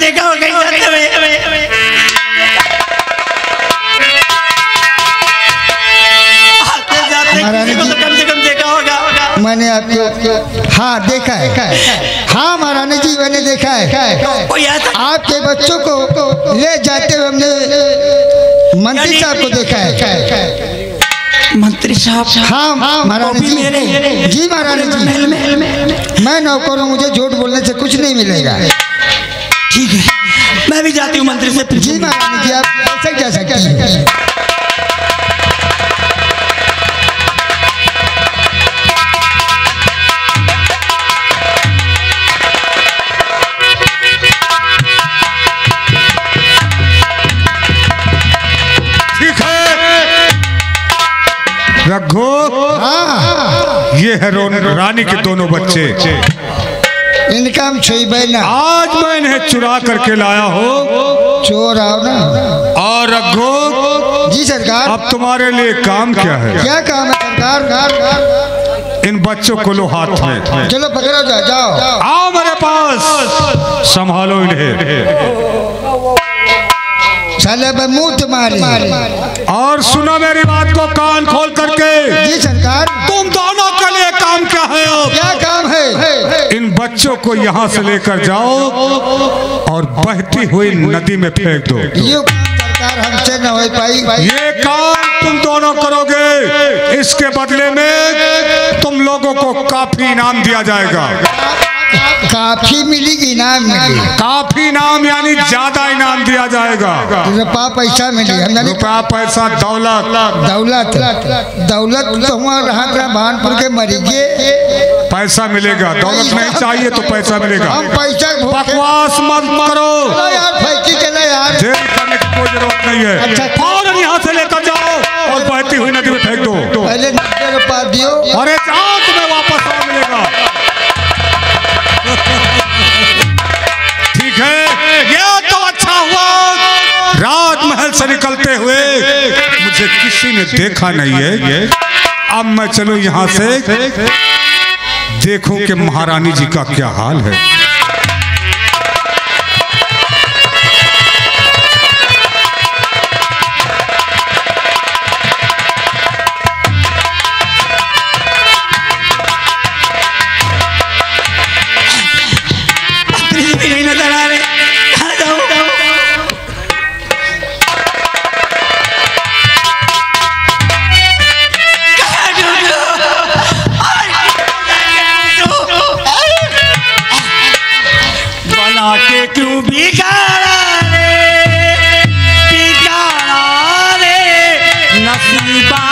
देखा होगा महारानी जी, कम से कम देखा होगा। मैंने आपको हाँ देखा है। हाँ महारानी जी मैंने देखा है। आपके बच्चों को ले जाते हुए हमने मंत्री साहब को देखा है। मंत्री साहब? हाँ महारानी जी। जी महारानी जी, मैं नौकर हूँ, मुझे झूठ बोलने से कुछ नहीं मिलेगा। ठीक है, मैं भी जाती हूँ मंत्री से। जी महारानी जी, आप ऐसे जा सकती हैं। रघु, हाँ ये है रानी के दोनों बच्चे। इनका हम छुई ना, आज मैं इन्हें चुरा करके लाया हो। चोर आओ ना। और रघु जी सरकार, अब तुम्हारे लिए काम क्या है? क्या काम है सरकार? इन बच्चों को लो हाथ में। चलो पकड़ो, जाओ आओ मेरे पास, संभालो इन्हें। साले मुंह तुम्हारी। और सुनो मेरी बात को कान खोल करके। जी सरकार। तुम दोनों के लिए काम क्या है? क्या काम है? इन बच्चों को यहाँ से लेकर जाओ और बहती हुई नदी में फेंक दो। ये सरकार हमसे न हो पाई। ये काम तुम दोनों करोगे, इसके बदले में तुम लोगों को काफी इनाम दिया जाएगा। काफी मिलेगी? इनाम मिलेगी? काफी इनाम यानी ज्यादा इनाम दिया जाएगा। रुपया पैसा मिलेगा? रुपया पैसा दौलत। दौलत दौलत तो हमारा भानपुर के मरीजे पैसा मिलेगा। दौलत नहीं चाहिए तो पैसा मिलेगा। हम पैसा बकवास मत करो यार, फैकी चले यार, जेल करने की कोई जरूरत नहीं है। अच्छा, और यहाँ से लेकर जाओ और बहती हुई नदी में फेंक दो। पहले 90 रुपया दियो। अरे जाओ, तुम्हें वापस आ मिलेगा। ठीक है, ये तो अच्छा हुआ राजमहल से निकलते हुए मुझे किसी ने देखा नहीं है। अब मैं चलूं यहाँ से, देखूं कि महारानी जी का क्या हाल है। नहीं नजर आ रहे। बना के क्यों बिगाड़ा रे नसीबा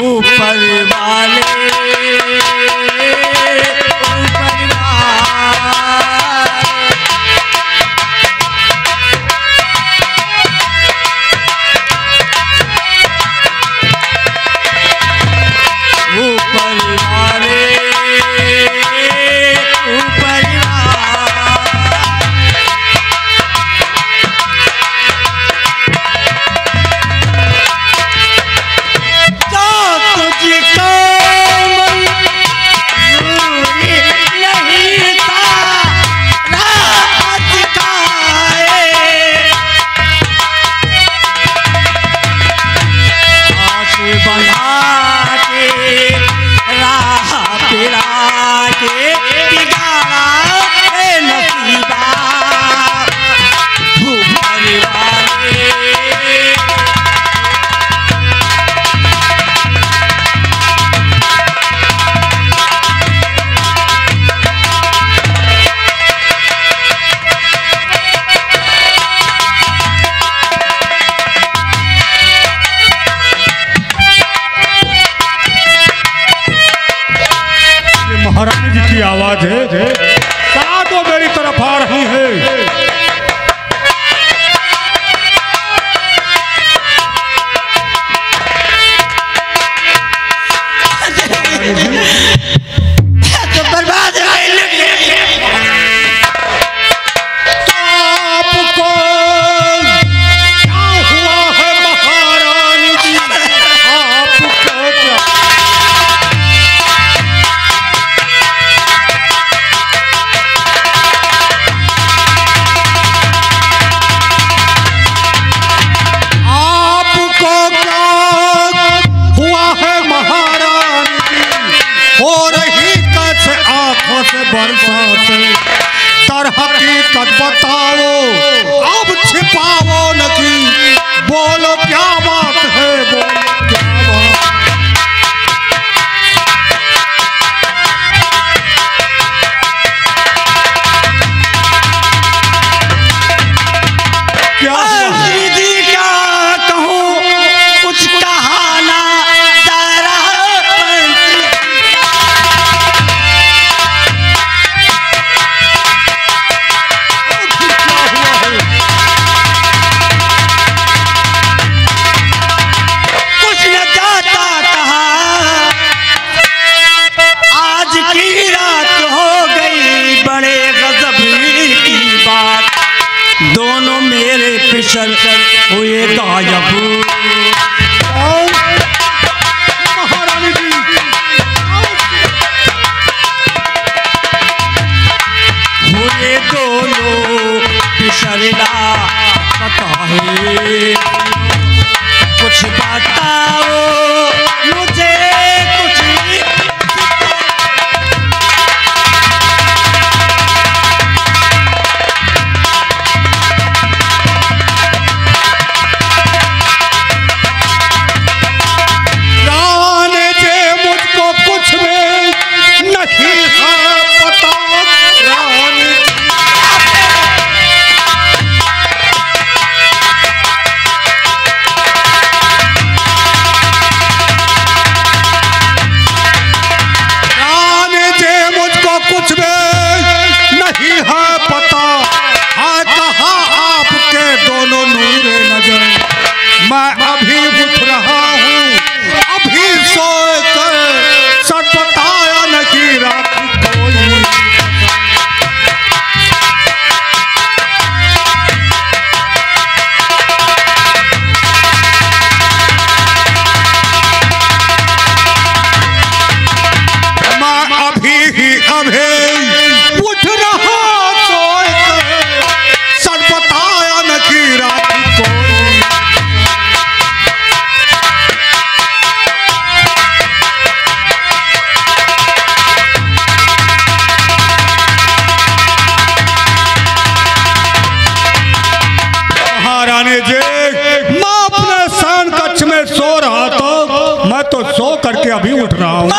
ऊपर वाले। सच बताओ, अब छिपाओ नहीं, बोलो क्या बात है, बोलो क्या बात। हुए गायब महारानी जी, हुए दोनों पिछड़ना पता है, कुछ बताओ मुझे कुछ। मैं अभी उठ रहा हूँ, अभी सोए कर सच बताया नहीं रात कोई। मैं अभी उठ रहा सोए कर सच बताया नहीं रात कोई। मैं अपने सान कक्ष में सो रहा था, मैं तो सो करके अभी उठ रहा हूँ।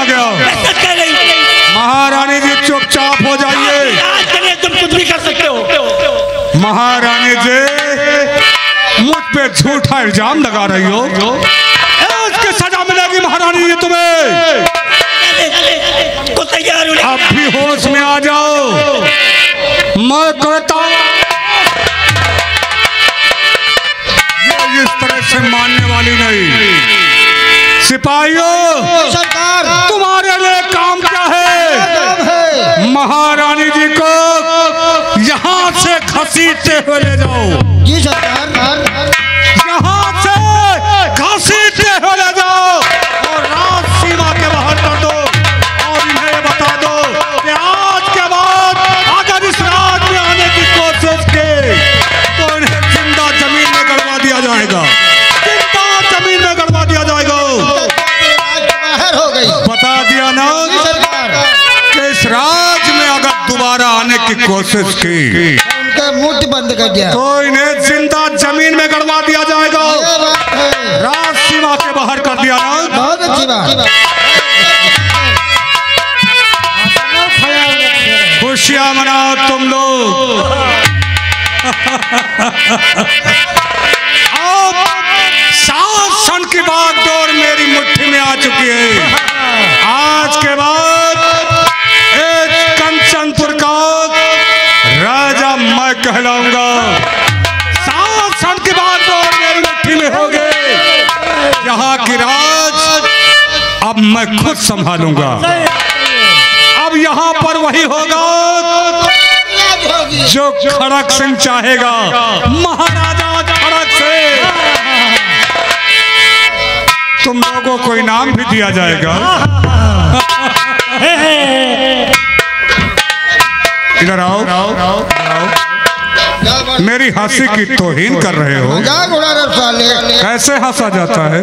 आ गया। सच कह रही हूँ। महारानी जी चुपचाप हो जाइए। आज के लिए तुम कुछ भी कर सकते हो। महारानी जी मुझ पे झूठा इल्जाम लगा रही हो, इसकी सजा मिलेगी महारानी जी तुम्हें। को तैयार हो। अब भी होश में आ जाओ। मैं कहता हूं ये इस तरह से मानने वाली नहीं। सिपाहियों, सरकार तुम्हारे लिए काम क्या है? महारानी जी को यहाँ से घसीटते हुए ले जाओ। जी सरकार। यहाँ से घसीटते हुए ले जाओ और राज सीमा के बाहर कर दो। और इन्हें बता दो कि आज के बाद अगर इस राज में आने की कोशिश की तो इन्हें जिंदा जमीन में गड़वा दिया जाएगा। जिंदा जमीन में गड़वा दिया जाएगा। बाहर हो गई। बता दिया ना कि इस राज में अगर दोबारा आने की कोशिश की उनका मुंह बंद कर दिया तो इन्हें जिंदा जमीन में गड़वा दिया जाएगा। राज सीमा के बाहर कर दिया ना। बहुत अच्छी बात। खुशियां मनाओ तुम लोग। अब शासन की बागडोर मेरी मुट्ठी में आ चुकी है। आज के बाद एक कंचनपुर का राजा मैं कहलाऊंगा। शासन की बागडोर मेरी मुट्ठी में हो गई। यहाँ की राज अब मैं खुद संभालूंगा। अब यहाँ पर वही होगा जो खड़क सिंह चाहेगा। महाराजा खड़क सिंह। तुम लोगों को इनाम भी दिया जाएगा। इधर आओ। मेरी हंसी की तौहीन कर रहे हो। कैसे हंसा जाता है?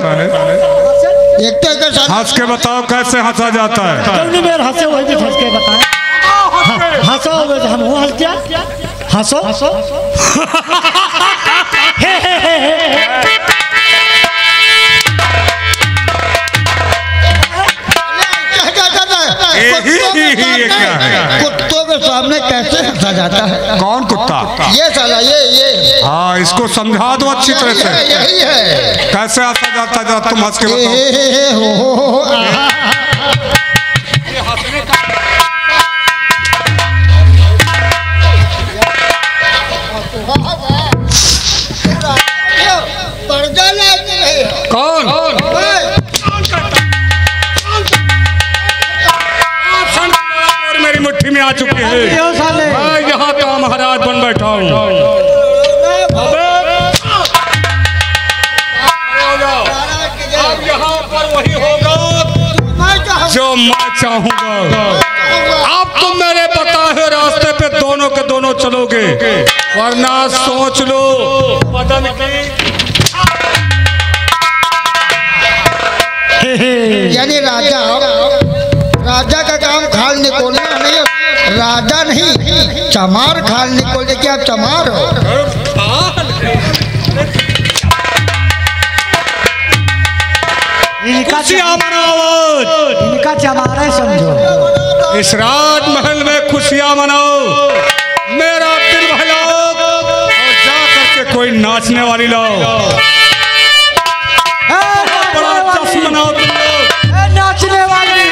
एक तो हंस के बताओ कैसे हंसा जाता है? हंसे वही भी हंस के बताएं। हंसो हम हंस क्या? हंसो हंसो। कुत्तों के सामने कैसे हंसा जाता है? कौन कुत्ता? ये साला ये। हाँ, इसको समझा दो अच्छी तरह से। यही है। कैसे हंसा जाता है? तुम हंस के बताओ। कौन? मेरी मुट्ठी में आ चुकी है। मैं यहाँ का महाराज बन बैठा हूँ। अब यहाँ पर वही होगा जो मैं चाहूँगा। अब तुम मेरे बताए रास्ते पे दोनों के दोनों चलोगे, वरना सोच लो बदन की। यानी राजा का काम खाल निकोलना नहीं, राजा नहीं चमार खाल निकोल दे। क्या आप चमार हो? इनका चमार है समझो। इस राजमहल में खुशियां मनाओ। मेरा दिल बहलाओ और जा करके कोई नाचने वाली लाओ। बड़ा जश्न मनाओ तुम लोग। नाचने वाली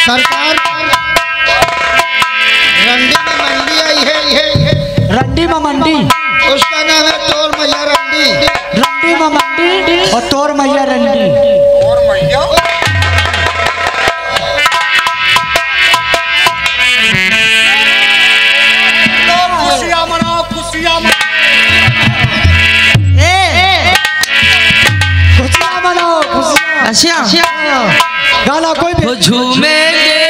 सरकार रंडी में मंडी आई है। रंडी में मंडी, उसका नाम है तोर मैया रंडी। रंडी में मंडी और तोर मैया रंडी। खुशियां मनाओ, खुशियां मनाओ। खुशियां मनाओ, खुशियां। गाना कोई भी झूमेंगे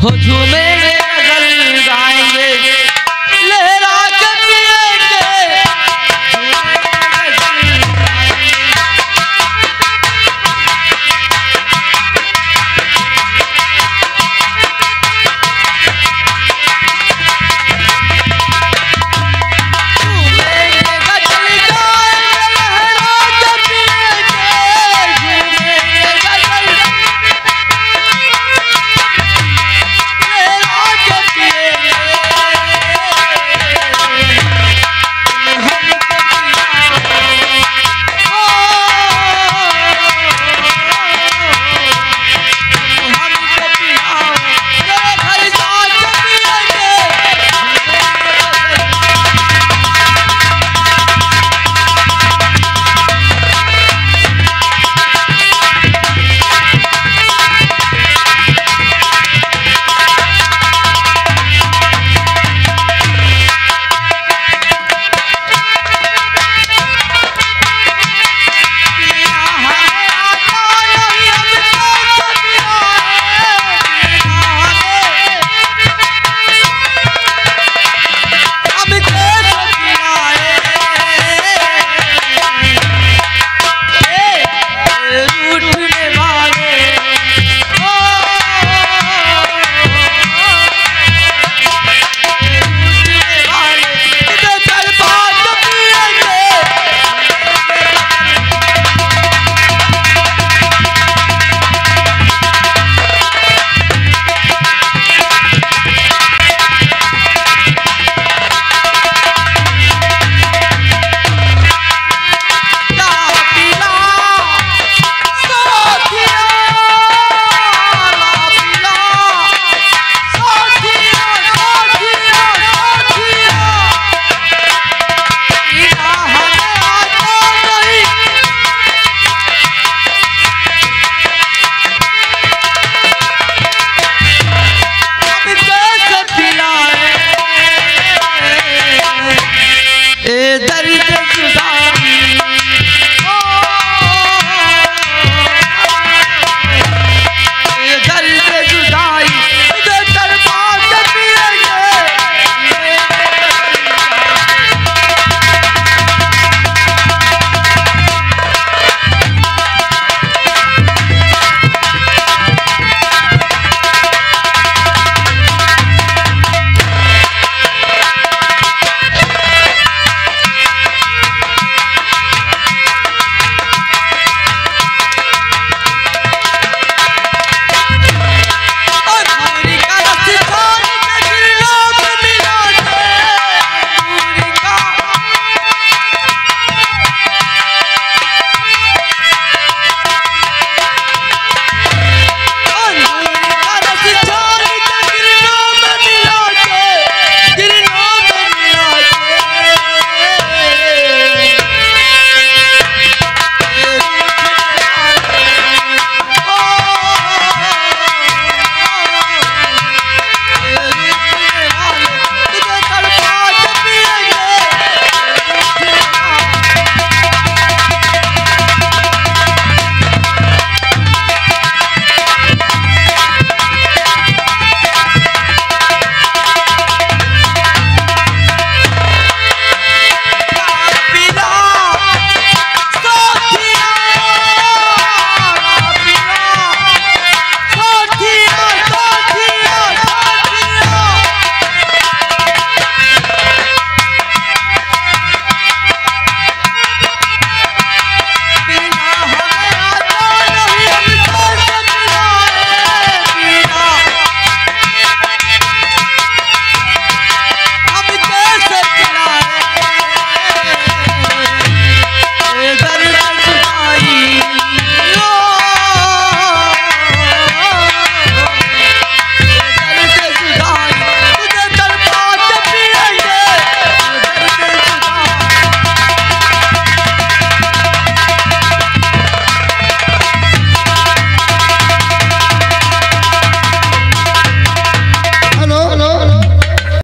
हो झूमे